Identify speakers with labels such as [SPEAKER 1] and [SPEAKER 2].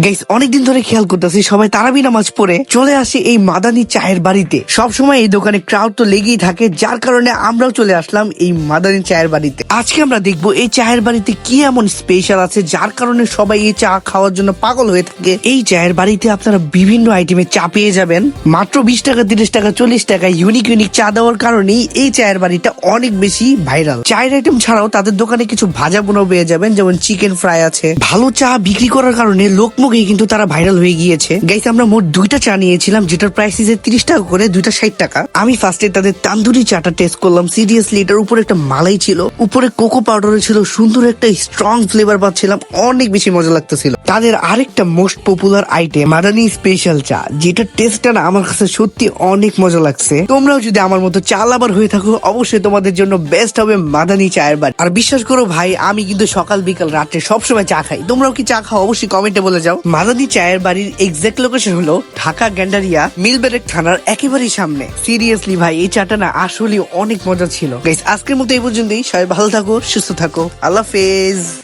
[SPEAKER 1] Guys অনেকদিন ধরে খেয়াল করতেছি সবাই তারাবি নামাজ পড়ে চলে আসে এই মাদানি চায়ের বাড়িতে। সব সময় এই দোকানে ক্রাউড তো লেগেই থাকে, যার কারণে আমরাও চলে আসলাম এই মাদানি চায়ের বাড়িতে। আজকে আমরা দেখবো এই চায়ের বাড়িতে কি এমন স্পেশাল আছে যার কারণে সবাই এই চা খাওয়ার জন্য পাগল হয়ে থাকে। এই চায়ের বাড়িতে আপনারা বিভিন্ন আইটেমের চা পেয়ে যাবেন মাত্র 20 টাকা, 30 টাকা, 40 টাকা। ইউনিক ইউনিক চা দেওয়ার কারণেই এই চায়ের বাড়িটা অনেক বেশি ভাইরাল। চায়ের আইটেম ছাড়াও তাদের দোকানে কিছু ভাজা পোনাও পেয়ে যাবেন, যেমন চিকেন ফ্রাই আছে। ভালো চা বিক্রি করার কারণে লোকমুখে কিন্তু তারা ভাইরাল হয়ে গিয়েছে। গাইস আমরা মোট 2টা চা নিয়েছিলাম, যেটার প্রাইস 30 টাকা করে, 2টা 60 টাকা। আমি ফার্স্টে তাদের তান্দুরি চাটা টেস্ট করলাম। সিরিয়াসলি এটার উপরে একটা মালাই ছিল, উপরে কোকো পাউডার ছিল, সুন্দর একটা স্ট্রং ফ্লেভার পাচ্ছিলাম, অনেক বেশি মজা লাগতেছিল। তাদের আরেকটা most popular item Madani special চা, যেটা টেস্টটা না আমার কাছে সত্যি অনেক মজা লাগছে। তোমরাও যদি আমার মতো চা লাভার হয়ে থাকো, অবশ্যই তোমাদের জন্য বেস্ট হবে মাদানি চায়ের বাড়ি। আর বিশ্বাস করো ভাই, আমি কিন্তু সকাল বিকাল রাত্রে সবসময় চা খাই। তোমরাও কি চা খাও? অবশ্যই কমেন্টে বলে যাও। মাদানি চায়ের বাড়ির এক্সাক্ট লোকেশন হলো ঢাকা গ্যান্ডারিয়া মিলব্যারেক থানার একেবারেই সামনে। সিরিয়াসলি ভাই এই চাটা না আসলে অনেক মজা ছিল। গাইস আজকের মতো এই পর্যন্তই। সবাই ভালো থাকো, সুস্থ থাকো, আল্লাহ হাফেজ।